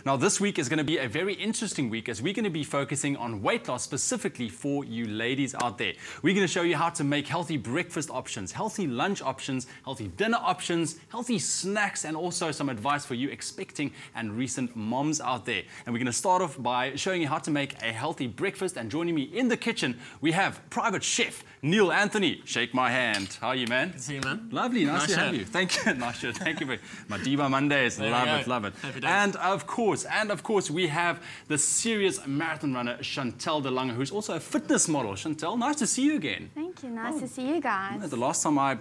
Now, this week is going to be a very interesting week as we're going to be focusing on weight loss specifically for you ladies out there. We're going to show you how to make healthy breakfast options, healthy lunch options, healthy dinner options, healthy snacks, and also some advice for you expecting and recent moms out there. And we're going to start off by showing you how to make a healthy breakfast. And joining me in the kitchen, we have private chef Neil Anthony. Shake my hand. How are you, man? Good to see you, man. Lovely, nice to have you. Thank you. Nice shirt. Thank you very much. Madiba Mondays. Love it. And of course, we have the serious marathon runner Chantel De Lange, who's also a fitness model. Chantel, nice to see you again. Thank you. Nice to see you guys. The last time I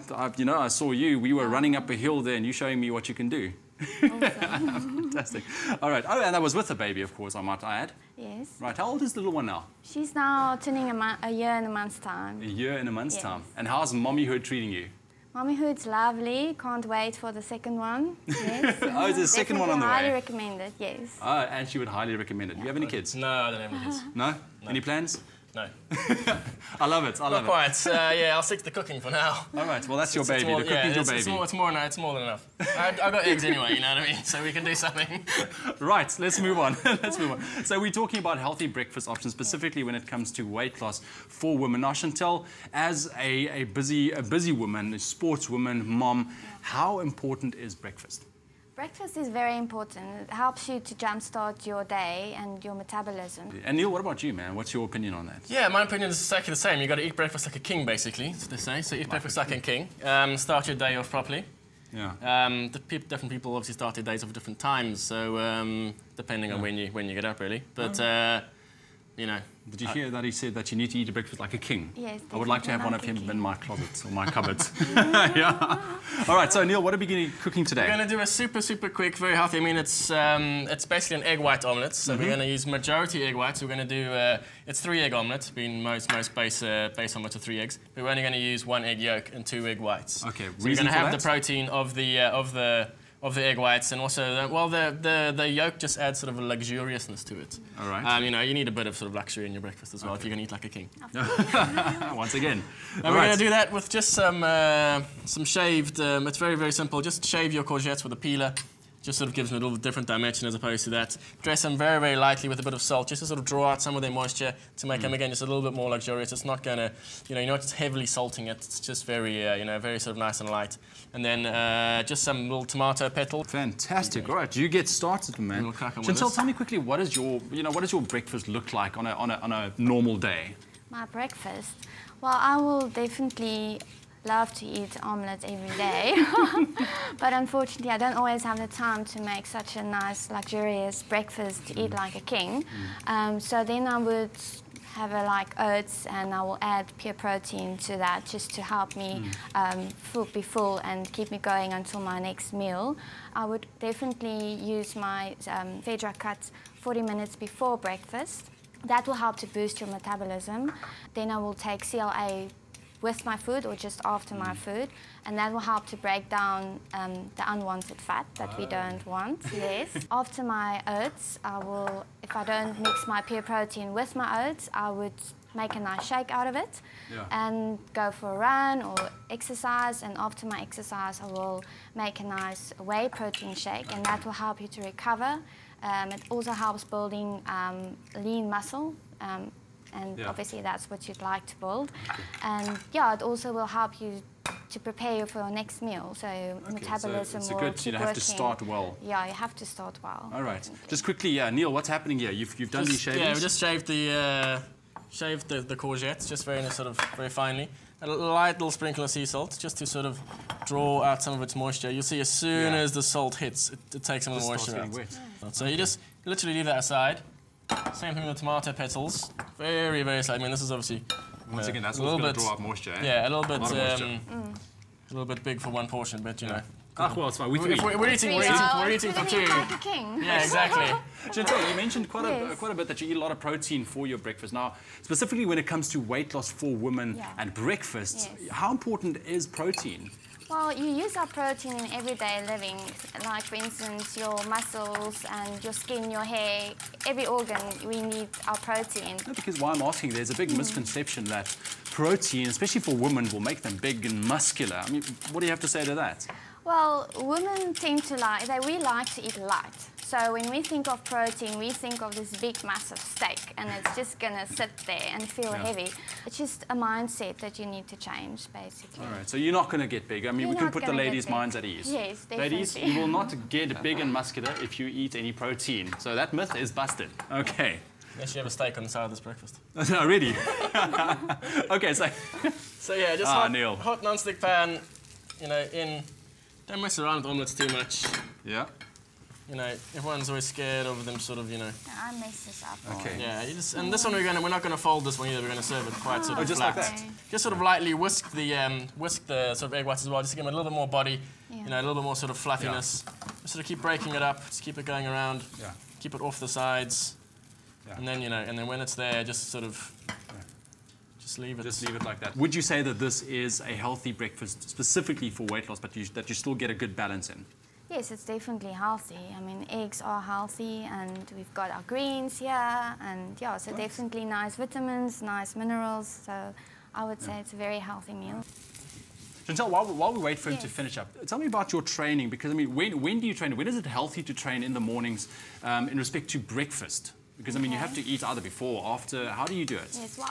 saw you, we were running up a hill there, and you showing me what you can do. Awesome. Fantastic. All right. Oh, and I was with a baby, of course, I might add. Yes. Right. How old is the little one now? She's now turning a year in a month's time. A year in a month's time. And how's mommyhood treating you? Mommyhood's lovely. Can't wait for the second one. Yes. Oh, is there a second one on the way? Highly recommend it, yes. Oh, and she would highly recommend it. Do you have any kids? No, I don't have any kids. No? Any plans? No. I love it. Not quite. Yeah, I'll stick to the cooking for now. All right. Well, that's your baby. The cooking's your baby. It's more than enough. I've got eggs anyway, you know what I mean? So we can do something. Right. Let's move on. So we're talking about healthy breakfast options, specifically when it comes to weight loss for women. Now, Chantel, as a busy woman, a sports woman, mom, how important is breakfast? Breakfast is very important. It helps you to jumpstart your day and your metabolism. And Neil, what about you, man? What's your opinion on that? Yeah, my opinion is exactly the same. You've got to eat breakfast like a king, basically, as they say. So eat breakfast like a king. Start your day off properly. Yeah. Different people obviously start their days off at different times, so depending on when you get up, really. But you know. Did you hear that he said that you need to eat a breakfast like a king? Yes. I would like to have one of him in my closet or my cupboard. Yeah. All right. So Neil, what are we going to be cooking today? We're going to do a super quick, very healthy. I mean, it's basically an egg white omelette. So we're going to use majority egg whites. We're going to do it's 3 egg omelets, being most base omelets are 3 eggs. But we're only going to use 1 egg yolk and 2 egg whites. Okay. So you're going to have the protein of the egg whites, and also, the yolk just adds sort of a luxuriousness to it. All right. You know, you need a bit of sort of luxury in your breakfast as well if you're going to eat like a king. Once again. And we're going to do that with just some shaved, it's very simple, just shave your courgettes with a peeler. Just sort of gives them a little different dimension as opposed to that. Dress them very lightly with a bit of salt, just to sort of draw out some of their moisture to make them again just a little bit more luxurious. It's not going to, you're not just heavily salting it. It's just very, very sort of nice and light. And then just some little tomato petals. Fantastic. All right, you get started, man. Chantel, tell me quickly, what does your breakfast look like on a normal day? My breakfast? Well, I will definitely love to eat omelette every day, but unfortunately I don't always have the time to make such a nice luxurious breakfast to eat like a king. So then I would have like oats, and I will add pure protein to that just to help me be full and keep me going until my next meal. I would definitely use my veg cuts 40 minutes before breakfast. That will help to boost your metabolism. Then I will take CLA with my food or just after my food, and that will help to break down the unwanted fat that we don't want. Yes. After my oats, I will, if I don't mix my pure protein with my oats, I would make a nice shake out of it and go for a run or exercise, and after my exercise I will make a nice whey protein shake, and that will help you to recover. It also helps building lean muscle. And obviously that's what you'd like to build. And yeah, it also will help you to prepare you for your next meal. So metabolism will keep you have to start well. Yeah, you have to start well. All right. Just quickly, Neil, what's happening here? You've done these shavings? Yeah, we just shaved the courgettes, just very finely. A light little sprinkle of sea salt, just to sort of draw out some of its moisture. You'll see as soon as the salt hits, it takes some of the moisture out. So you just literally leave that aside. Same thing with the tomato petals. Very slight. I mean, this is obviously once again, that's what's going to draw out moisture. Eh? Yeah, a little bit big for one portion, but you know. Well, it's fine. We're eating for 2. Like a king. Yeah, exactly. Chantel, you mentioned quite a bit that you eat a lot of protein for your breakfast. Now, specifically when it comes to weight loss for women and breakfast, how important is protein? Well, you use our protein in everyday living, like for instance your muscles and your skin, your hair, every organ, we need our protein. No, because why I'm asking, there's a big misconception that protein, especially for women, will make them big and muscular. I mean, what do you have to say to that? Well, women tend to we like to eat light. So when we think of protein, we think of this big, massive steak, and it's just going to sit there and feel heavy. It's just a mindset that you need to change, basically. All right, so you're not going to get big. I mean, we can put the ladies' minds at ease. Yes, definitely. Ladies, you will not get big and muscular if you eat any protein. So that myth is busted. Okay. Unless you have a steak on the side of this breakfast. No, really? Okay, so... So yeah, just hot non-stick pan, you know, don't mess around with omelettes too much. Yeah. You know, everyone's always scared of them sort of, you know. I mess this up. Okay. Yeah, and this one we're not going to fold this one either. We're going to serve it quite sort of just flat. like that. Just sort of lightly whisk the sort of egg whites as well, just to give them a little bit more body, you know, a little bit more sort of fluffiness. Just sort of keep breaking it up, just keep it going around. Yeah. Keep it off the sides. Yeah. And then, you know, and then when it's there, just sort of just leave it. Just leave it like that. Would you say that this is a healthy breakfast specifically for weight loss, but that you still get a good balance in? Yes, it's definitely healthy. I mean, eggs are healthy, and we've got our greens here, and yeah, so definitely nice vitamins, nice minerals. So I would say it's a very healthy meal. Chantel, while we wait for him to finish up, tell me about your training, because I mean, when do you train? When is it healthy to train in the mornings in respect to breakfast? Because I mean, you have to eat either before or after. How do you do it? Yes, well,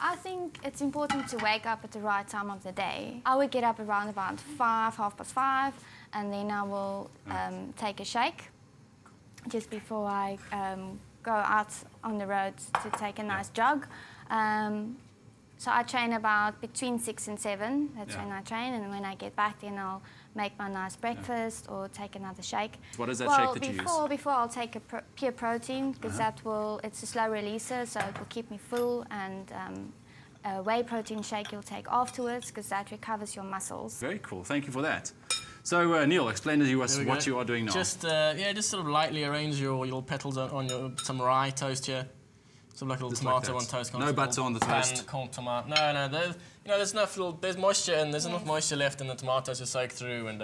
I think it's important to wake up at the right time of the day. I would get up around about 5:30, and then I will take a shake just before I go out on the road to take a nice jog. So I train about between 6 and 7. That's when I train, and when I get back, then I'll make my nice breakfast or take another shake. What is that shake that you use? Before I'll take a pure protein, because it's a slow releaser, so it will keep me full, and a whey protein shake you'll take afterwards, because that recovers your muscles. Very cool. Thank you for that. So Neil, explain to us what you are doing now. Just just sort of lightly arrange your little petals on some rye toast here. Sort of like a little tomato on toast. No butter on the toast. Corn tomato. No. There's moisture and there's enough moisture left in the tomatoes to soak through and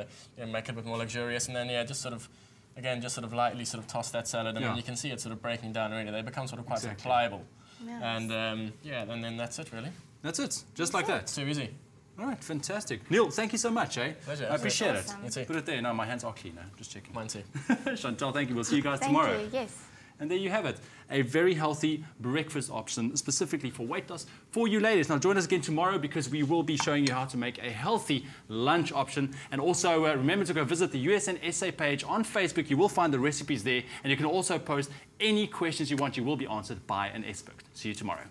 make it a bit more luxurious. And then just sort of, again, just sort of lightly sort of toss that salad, and then you can see it sort of breaking down already. They become sort of quite sort of pliable. Yes. And and then that's it really. That's it. Just like that. It's too easy. All right, fantastic. Neil, thank you so much, eh? Pleasure. I appreciate awesome. it. Put it there. No, my hands are clean now. Just checking. Mine too. Chantal, thank you. We'll see you guys tomorrow. Thank you, yes. And there you have it, a very healthy breakfast option specifically for weight loss for you ladies. Now join us again tomorrow, because we will be showing you how to make a healthy lunch option. And also remember to go visit the USN SA page on Facebook. You will find the recipes there, and you can also post any questions you want. You will be answered by an expert. See you tomorrow.